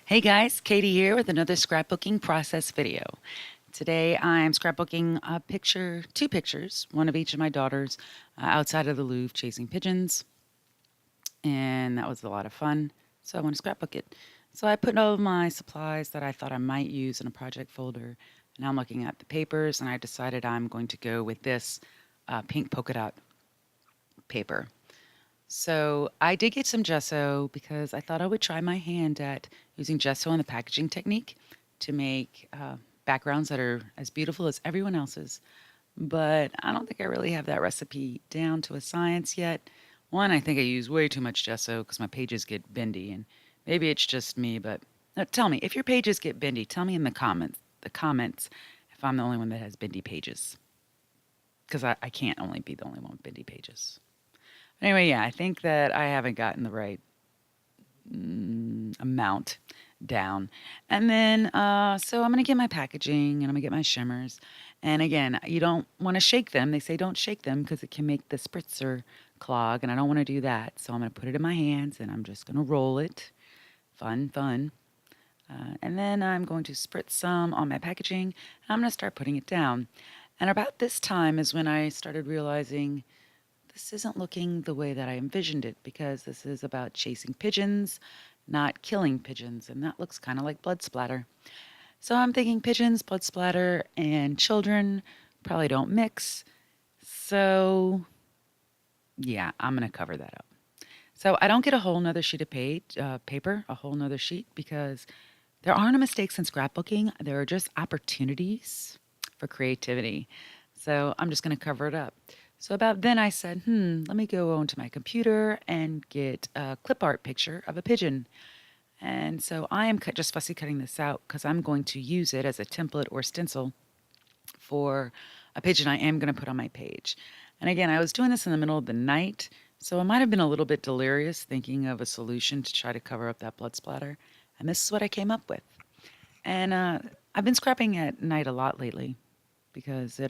Hey guys, Katie here with another scrapbooking process video. Today I'm scrapbooking a picture, two pictures, one of each of my daughters outside of the Louvre chasing pigeons, and that was a lot of fun. So I want to scrapbook it. So I put all of my supplies that I thought I might use in a project folder. Now I'm looking at the papers, and I decided I'm going to go with this pink polka dot paper. So I did get some gesso because I thought I would try my hand at using gesso and the packaging technique to make backgrounds that are as beautiful as everyone else's. But I don't think I really have that recipe down to a science yet. One, I think I use way too much gesso because my pages get bendy, and maybe it's just me. But tell me if your pages get bendy. Tell me in the comments. If I'm the only one that has bendy pages, because I can't only be the only one with bendy pages. Anyway, yeah, I think that I haven't gotten the right amount down. And then, so I'm going to get my packaging and I'm going to get my shimmers. And again, you don't want to shake them. They say don't shake them because it can make the spritzer clog, and I don't want to do that. So I'm going to put it in my hands and I'm just going to roll it. Fun, fun. And then I'm going to spritz some on my packaging and I'm going to start putting it down. And about this time is when I started realizing this isn't looking the way that I envisioned it because this is about chasing pigeons, not killing pigeons, and that looks kind of like blood splatter. So I'm thinking pigeons, blood splatter, and children probably don't mix. So yeah, I'm going to cover that up. So I don't get a whole nother sheet of paper, a whole nother sheet, because there aren't mistakes in scrapbooking. There are just opportunities for creativity. So I'm just going to cover it up. So about then I said, let me go onto my computer and get a clip art picture of a pigeon. And so I am just fussy cutting this out because I'm going to use it as a template or stencil for a pigeon I am going to put on my page. And again, I was doing this in the middle of the night, so I might have been a little bit delirious thinking of a solution to try to cover up that blood splatter. And this is what I came up with. And I've been scrapping at night a lot lately because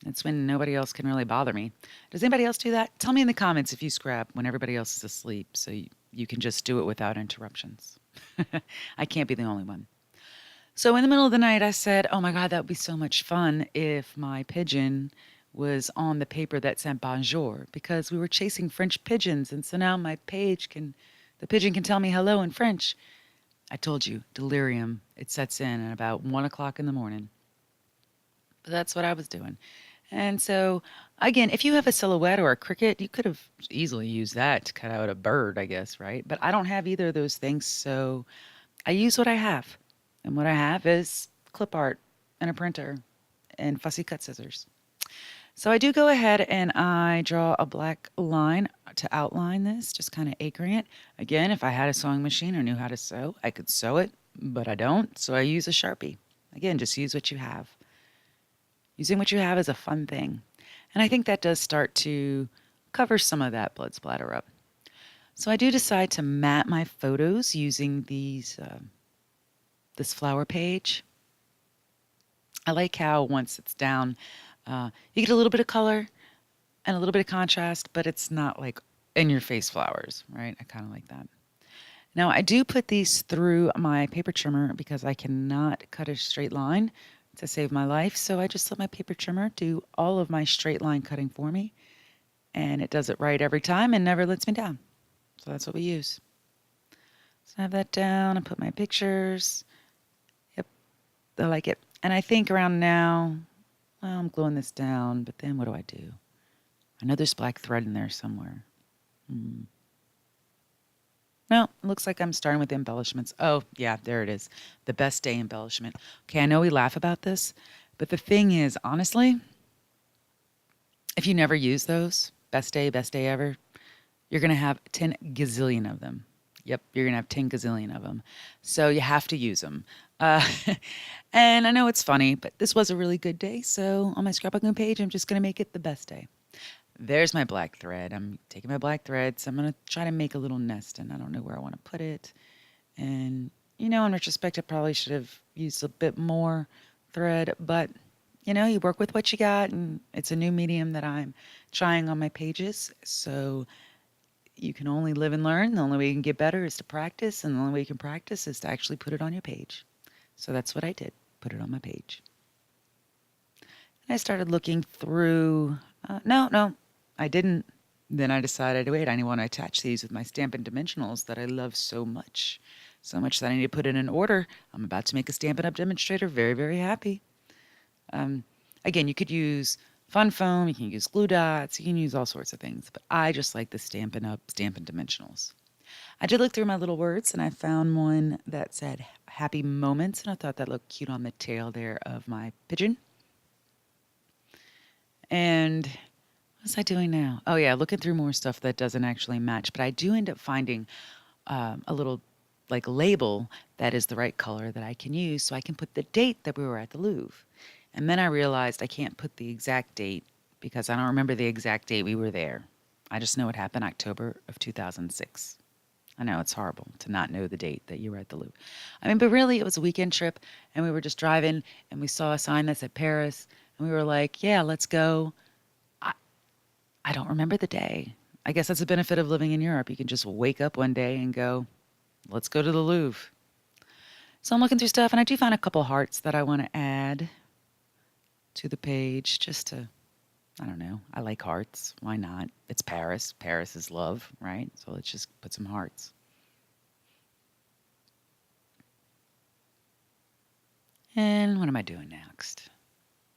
it's when nobody else can really bother me. Does anybody else do that? Tell me in the comments if you scrap when everybody else is asleep so you can just do it without interruptions. I can't be the only one. So in the middle of the night, I said, oh my God, that would be so much fun if my pigeon was on the paper that said bonjour because we were chasing French pigeons. And so now the pigeon can tell me hello in French. I told you, delirium, it sets in at about 1 o'clock in the morning. But that's what I was doing. And so, again, if you have a silhouette or a cricket, you could have easily used that to cut out a bird, I guess, right? But I don't have either of those things, so I use what I have. And what I have is clip art and a printer and fussy cut scissors. So I do go ahead and I draw a black line to outline this, just kind of anchoring it. Again, if I had a sewing machine or knew how to sew, I could sew it, but I don't, so I use a Sharpie. Again, just use what you have. Using what you have is a fun thing. And I think that does start to cover some of that blood splatter up. So I do decide to mat my photos using this flower page. I like how once it's down, you get a little bit of color and a little bit of contrast, but it's not like in your face flowers, right? I kind of like that. Now I do put these through my paper trimmer because I cannot cut a straight line to save my life. So I just let my paper trimmer do all of my straight line cutting for me. And it does it right every time and never lets me down. So that's what we use. So I have that down. I put my pictures. Yep, I like it. And I think around now, well, I'm gluing this down, but then what do I do? I know there's black thread in there somewhere. No, it looks like I'm starting with the embellishments. Oh, yeah, there it is. The best day embellishment. Okay, I know we laugh about this, but the thing is, honestly, if you never use those, best day ever, you're going to have 10 gazillion of them. Yep, you're going to have 10 gazillion of them. So you have to use them. Uh, and I know it's funny, but this was a really good day. So on my scrapbooking page, I'm just going to make it the best day. There's my black thread. I'm taking my black thread, so I'm going to try to make a little nest, and I don't know where I want to put it. And, in retrospect, I probably should have used a bit more thread, but, you work with what you got, and it's a new medium that I'm trying on my pages. So you can only live and learn. The only way you can get better is to practice, and the only way you can practice is to actually put it on your page. So that's what I did, put it on my page. And I started looking through. No, I didn't. Then I decided, wait, I want to attach these with my Stampin' Dimensionals that I love so much. So much that I need to put it in order. I'm about to make a Stampin' Up! Demonstrator. Very, very happy. Again, you could use fun foam, you can use glue dots, you can use all sorts of things. But I just like the Stampin' Up! Stampin' Dimensionals. I did look through my little words and I found one that said happy moments. And I thought that looked cute on the tail there of my pigeon. And what was I doing now? Oh, yeah, looking through more stuff that doesn't actually match. But I do end up finding a little like label that is the right color that I can use so I can put the date that we were at the Louvre. And then I realized I can't put the exact date because I don't remember the exact date we were there. I just know it happened October of 2006. I know it's horrible to not know the date that you were at the Louvre. I mean, but really, it was a weekend trip, and we were just driving, and we saw a sign that said Paris, and we were like, yeah, let's go. I, I don't remember the day. I guess that's the benefit of living in Europe. You can just wake up one day and go, let's go to the Louvre. So I'm looking through stuff, and I do find a couple hearts that I want to add to the page just to, I don't know. I like hearts. Why not? It's Paris. Paris is love, right? So let's just put some hearts. And what am I doing next?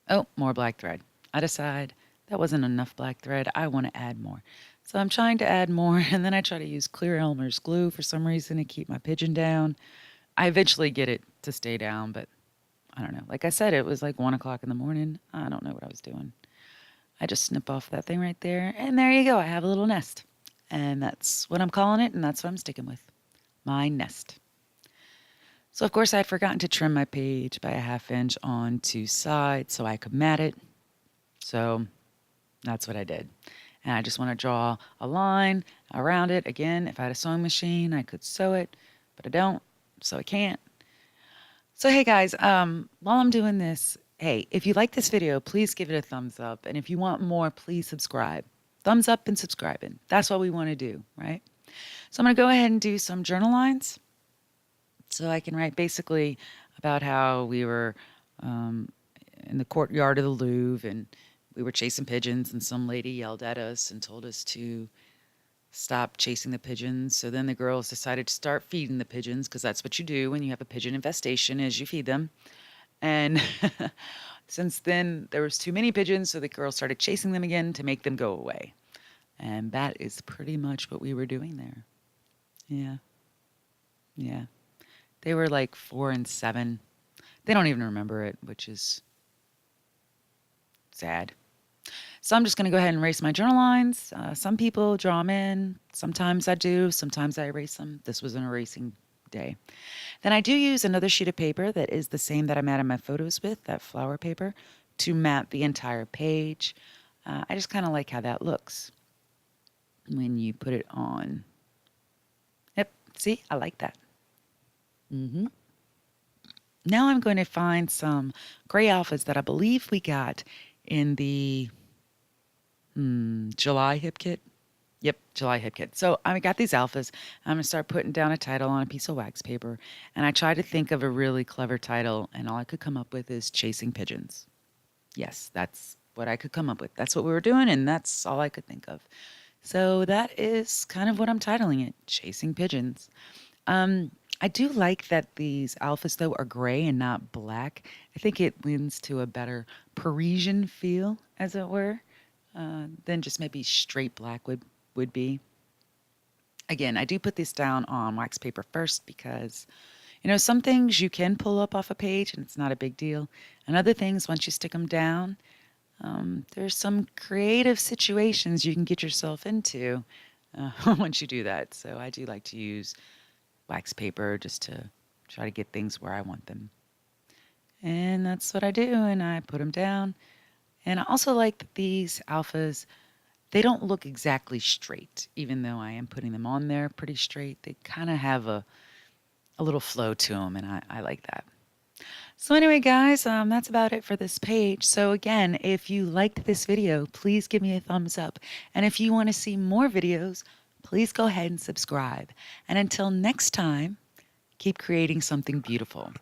Oh, more black thread. I decide that wasn't enough black thread. I want to add more. So I'm trying to add more, and then I try to use clear Elmer's glue for some reason to keep my pigeon down. I eventually get it to stay down, but I don't know. Like I said, it was like 1 o'clock in the morning. I don't know what I was doing. I just snip off that thing right there, and there you go. I have a little nest, and that's what I'm calling it, and that's what I'm sticking with. My nest. So, of course, I had forgotten to trim my page by a 1/2 inch on 2 sides so I could mat it. So that's what I did. And I just want to draw a line around it. Again, if I had a sewing machine, I could sew it, but I don't, so I can't. So, hey guys, while I'm doing this, hey, if you like this video, please give it a thumbs up. And if you want more, please subscribe. Thumbs up and subscribing. That's what we want to do, right? So I'm going to go ahead and do some journal lines. So I can write basically about how we were in the courtyard of the Louvre and we were chasing pigeons and some lady yelled at us and told us to stop chasing the pigeons. So then the girls decided to start feeding the pigeons because that's what you do when you have a pigeon infestation is you feed them. And since then there was too many pigeons, so the girls started chasing them again to make them go away. And that is pretty much what we were doing there. Yeah. Yeah. They were like 4 and 7. They don't even remember it, which is sad. So I'm just going to go ahead and erase my journal lines. Some people draw them in. Sometimes I do. Sometimes I erase them. This was an erasing day. Then I do use another sheet of paper that is the same that I matted my photos with, that flower paper, to mat the entire page. I just kind of like how that looks when you put it on. Yep, see, I like that. Now I'm going to find some gray alphas that I believe we got in the July hip kit. Yep, July hip kit. So I got these alphas. I'm going to start putting down a title on a piece of wax paper. And I tried to think of a really clever title, and all I could come up with is Chasing Pigeons. Yes, that's what I could come up with. That's what we were doing, and that's all I could think of. So that is kind of what I'm titling it, Chasing Pigeons. I do like that these alphas, though, are gray and not black. I think it lends to a better Parisian feel, as it were, than just maybe straight black would be. Again, I do put this down on wax paper first because, you know, some things you can pull up off a page and it's not a big deal. And other things, once you stick them down, there's some creative situations you can get yourself into once you do that. So I do like to use wax paper just to try to get things where I want them. And that's what I do, and I put them down. And I also like that these alphas, they don't look exactly straight, even though I am putting them on there pretty straight. They kind of have a little flow to them, and I like that. So anyway, guys, that's about it for this page. So again, if you liked this video, please give me a thumbs up. And if you want to see more videos, please go ahead and subscribe. And until next time, keep creating something beautiful.